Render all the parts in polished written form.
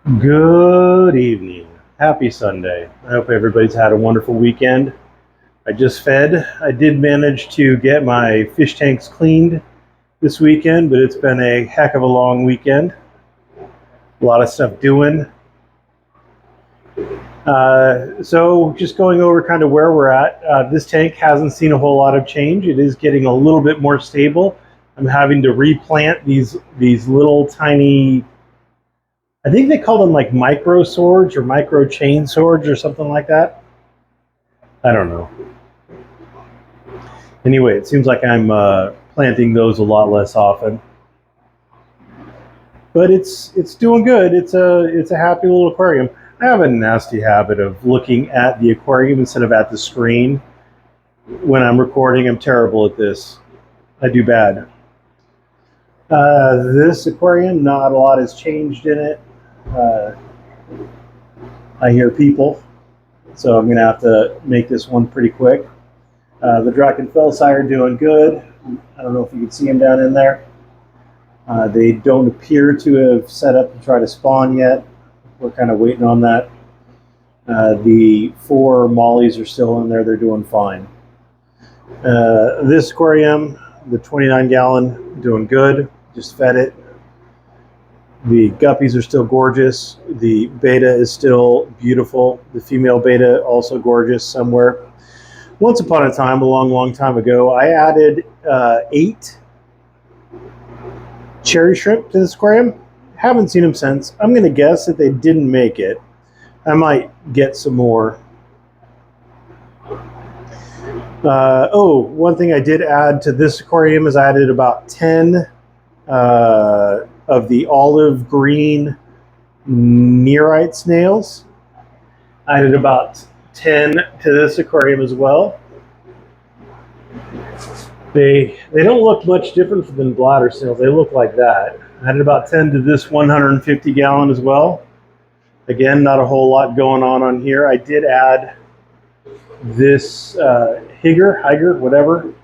Good evening. Happy Sunday. I hope everybody's had a wonderful weekend. I just fed. I did manage to get my fish tanks cleaned this weekend, but it's been a heck of a long weekend. A lot of stuff doing. So just going over kind of where we're at. This tank hasn't seen a whole lot of change. It is getting a little bit more stable. I'm having to replant these little tiny, I think they call them like micro swords or micro chain swords or something like that. I don't know. Anyway, it seems like I'm planting those a lot less often, but it's doing good. It's a happy little aquarium. I have a nasty habit of looking at the aquarium instead of at the screen when I'm recording. I'm terrible at this. I do bad. This aquarium, not a lot has changed in it. I hear people, so I'm going to have to make this one pretty quick. The Drachenfels are doing good. I don't know if you can see them down in there. They don't appear to have set up to try to spawn yet. We're kind of waiting on that. The 4 mollies are still in there. They're doing fine. This aquarium, the 29-gallon, doing good. Just fed it. The guppies are still gorgeous. The beta is still beautiful. The female beta also gorgeous somewhere. Once upon a time, a long time ago, I added 8 cherry shrimp to this aquarium. Haven't seen them since. I'm going to guess that they didn't make it. I might get some more. One thing I did add to this aquarium is I added about 10 of the olive green nearite snails. I added about 10 to this aquarium as well. They don't look much different than bladder snails. They look like that. I added about 10 to this 150-gallon as well. Again, not a whole lot going on here. I did add this Higer, whatever.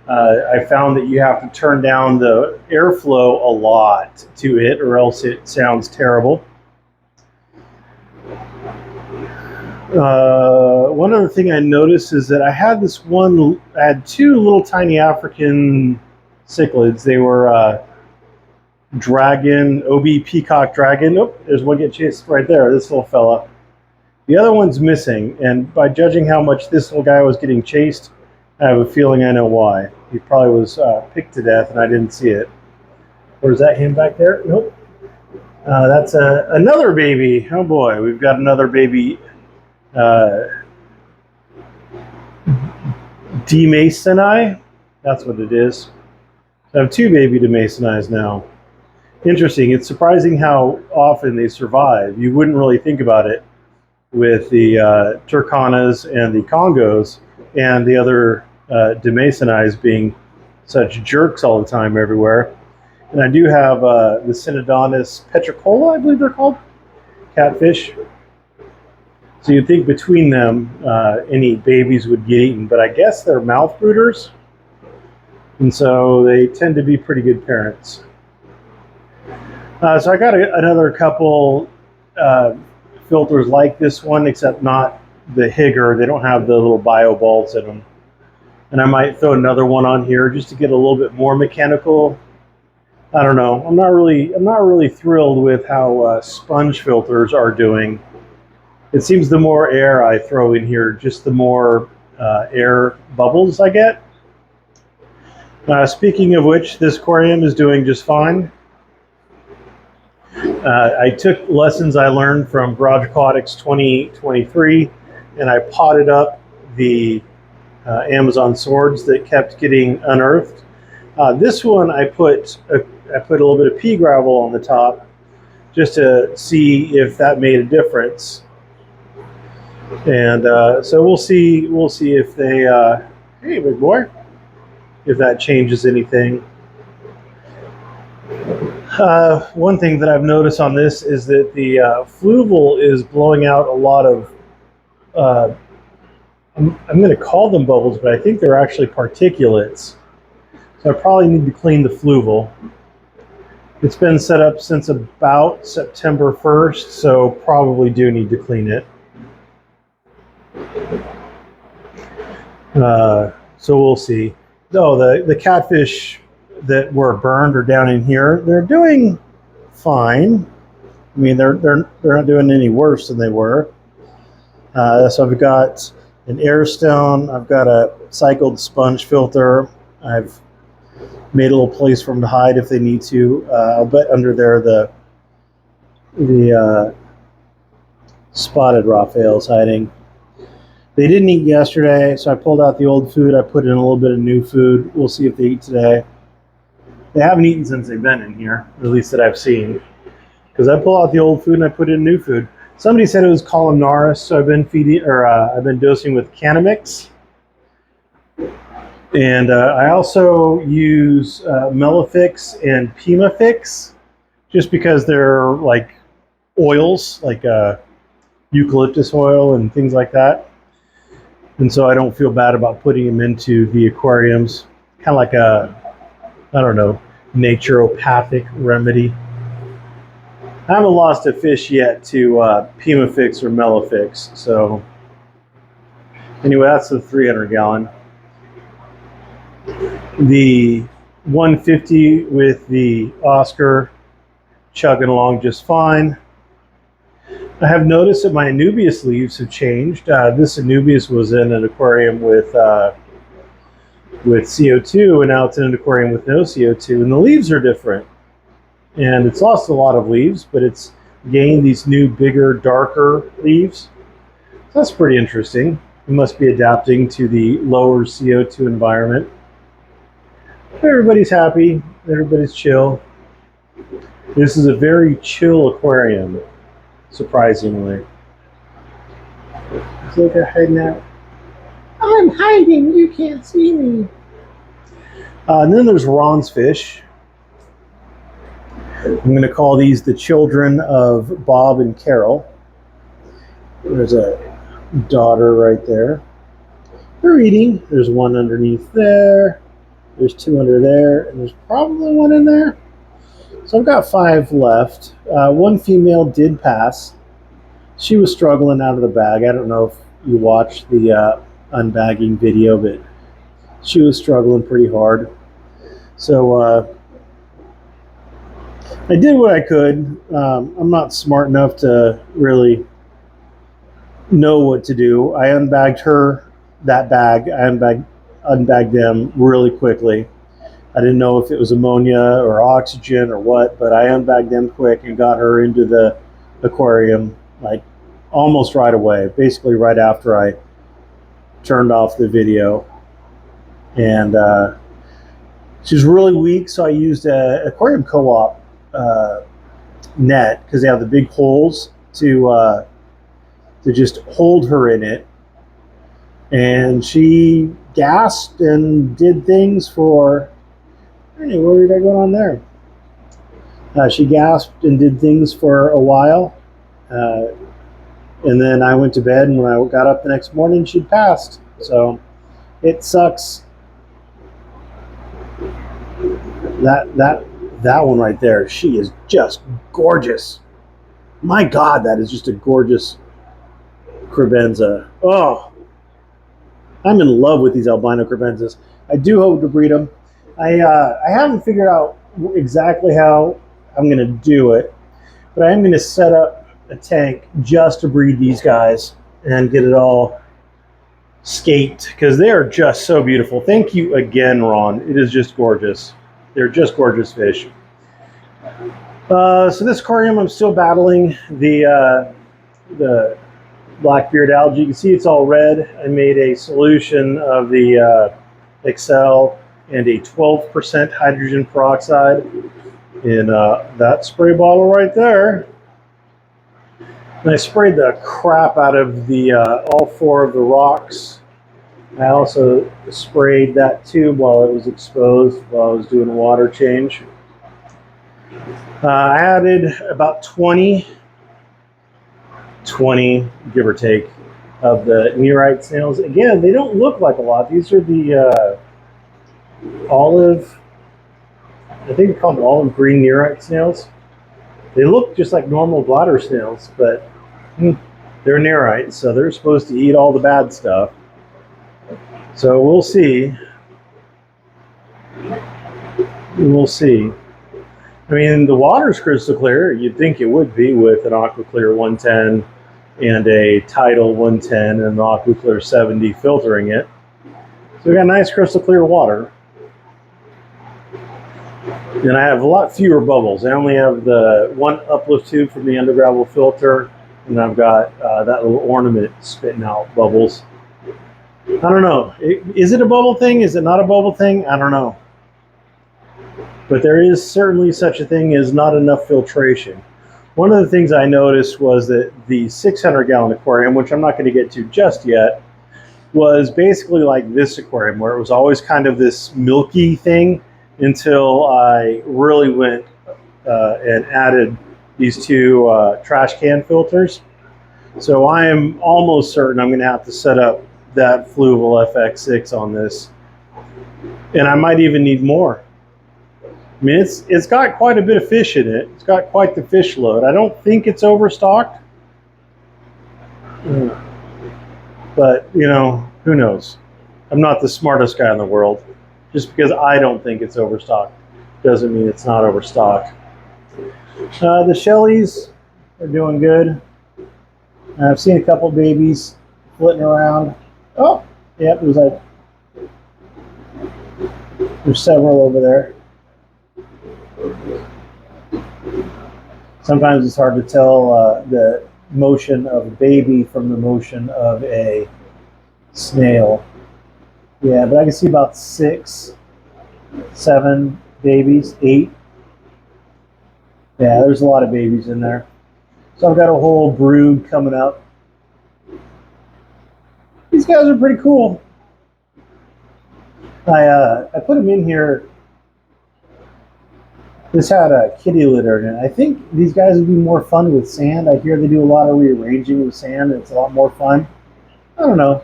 I found that you have to turn down the airflow a lot to it, or else it sounds terrible. One other thing I noticed is that I had 2 little tiny African cichlids. They were dragon, OB peacock dragon. Oh, there's one getting chased right there, this little fella. The other one's missing, and by judging how much this little guy was getting chased, I have a feeling I know why. He probably was picked to death and I didn't see it. Or is that him back there? Nope. That's another baby. Oh boy, we've got another baby Demasoni. That's what it is. So I have 2 baby Demasonis now. Interesting. It's surprising how often they survive. You wouldn't really think about it with the Turkanas and the Congos and the other Demasonis being such jerks all the time everywhere. And I do have the Synodontis petricola, I believe they're called, catfish. So you'd think between them, any babies would get eaten, but I guess they're mouth brooders, and so they tend to be pretty good parents. So I got another couple filters like this one, except not the Higer. They don't have the little bio balls in them. And I might throw another one on here just to get a little bit more mechanical. I don't know. I'm not really thrilled with how sponge filters are doing. It seems the more air I throw in here, just the more air bubbles I get. Speaking of which, this aquarium is doing just fine. I took lessons I learned from Garage Aquatics 2023, and I potted up the Amazon swords that kept getting unearthed. This one I put a little bit of pea gravel on the top just to see if that made a difference. And so we'll see if they hey big boy, if that changes anything. One thing that I've noticed on this is that the fluval is blowing out a lot of I'm going to call them bubbles, but I think they're actually particulates. So I probably need to clean the fluval. It's been set up since about September 1st, so probably do need to clean it. So we'll see. Oh, the catfish that were burned are down in here. They're doing fine. I mean, they're not doing any worse than they were. So I've got an air stone. I've got a cycled sponge filter. I've made a little place for them to hide if they need to. I'll bet under there the spotted Raphael's hiding. They didn't eat yesterday, so I pulled out the old food. I put in a little bit of new food. We'll see if they eat today. They haven't eaten since they've been in here, at least that I've seen. Because I pull out the old food and I put in new food. Somebody said it was columnaris, so I've been feeding, or I've been dosing with Canamix. And I also use Melifix and Pimafix, just because they're like oils, like eucalyptus oil and things like that. And so I don't feel bad about putting them into the aquariums. Kind of like a, I don't know, naturopathic remedy. I haven't lost a fish yet to Pimafix or Melifix. So anyway, that's the 300 gallon. The 150 with the Oscar chugging along just fine. I have noticed that my Anubias leaves have changed. This Anubias was in an aquarium with CO2, and now it's in an aquarium with no CO2, and the leaves are different. And it's lost a lot of leaves, but it's gained these new, bigger, darker leaves. So that's pretty interesting. It must be adapting to the lower CO2 environment. Everybody's happy. Everybody's chill. This is a very chill aquarium. Surprisingly. Look, they're hiding out. I'm hiding, you can't see me. And then there's Ron's fish. I'm going to call these the children of Bob and Carol. There's a daughter right there. They're eating. There's one underneath there. There's two under there, and there's probably one in there. So I've got 5 left. One female did pass. She was struggling out of the bag. I don't know if you watched the unbagging video, but she was struggling pretty hard. So I did what I could. I'm not smart enough to really know what to do. I unbagged her, that bag. I unbagged them really quickly. I didn't know if it was ammonia or oxygen or what, but I unbagged them quick and got her into the aquarium like almost right away, basically right after I turned off the video. And she's really weak, so I used a aquarium co-op net because they have the big holes to just hold her in it. And she gasped and did things for, hey, what did I go on there? She gasped and did things for a while. And then I went to bed, and when I got up the next morning, she'd passed. So it sucks. That one right there, she is just gorgeous. My God, that is just a gorgeous crebenza. Oh, I'm in love with these albino crebenzas. I do hope to breed them. I haven't figured out exactly how I'm going to do it, but I am going to set up a tank just to breed these guys and get it all scaped because they are just so beautiful. Thank you again, Ron. It is just gorgeous. They're just gorgeous fish. So this aquarium, I'm still battling the blackbeard algae. You can see it's all red. I made a solution of the Excel and a 12% hydrogen peroxide in that spray bottle right there. And I sprayed the crap out of the all 4 of the rocks. I also sprayed that tube while it was exposed while I was doing a water change. I added about 20, give or take, of the nearite snails. Again, they don't look like a lot. These are the olive I think they call them olive green nearite snails. They look just like normal bladder snails, but they're nearite, so they're supposed to eat all the bad stuff. So we'll see. We'll see. I mean, the water's crystal clear. You'd think it would be with an AquaClear 110 and a Tidal 110 and an AquaClear 70 filtering it. So we got nice crystal clear water. And I have a lot fewer bubbles. I only have the one uplift tube from the undergravel filter, and I've got that little ornament spitting out bubbles. I don't know. Is it a bubble thing? Is it not a bubble thing? I don't know. But there is certainly such a thing as not enough filtration. One of the things I noticed was that the 600-gallon aquarium, which I'm not going to get to just yet, was basically like this aquarium, where it was always kind of this milky thing until I really went and added these two trash can filters. So I am almost certain I'm going to have to set up that Fluval FX6 on this. And I might even need more. I mean, it's got quite a bit of fish in it. It's got quite the fish load. I don't think it's overstocked. But, you know, who knows? I'm not the smartest guy in the world. Just because I don't think it's overstocked doesn't mean it's not overstocked. The Shelleys are doing good. I've seen a couple babies flitting around. Oh, yep, there's several over there. Sometimes it's hard to tell the motion of a baby from the motion of a snail. Yeah, but I can see about 6, 7 babies, 8. Yeah, there's a lot of babies in there. So I've got a whole brood coming up. These guys are pretty cool. I put them in here. This had a kitty litter in it. I think these guys would be more fun with sand. I hear they do a lot of rearranging with sand, and it's a lot more fun. I don't know.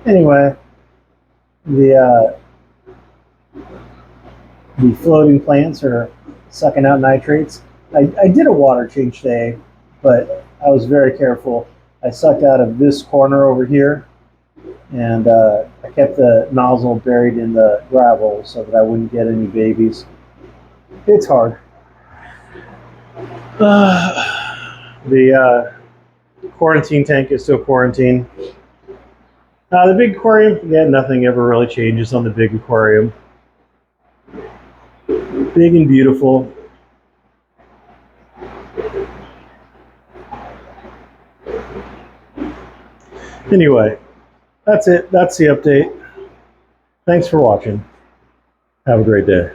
Anyway, the floating plants are sucking out nitrates. I did a water change today, but I was very careful. I sucked out of this corner over here, and I kept the nozzle buried in the gravel so that I wouldn't get any babies. It's hard. The quarantine tank is still quarantined. The big aquarium, yeah, nothing ever really changes on the big aquarium. Big and beautiful. Anyway, that's it. That's the update. Thanks for watching. Have a great day.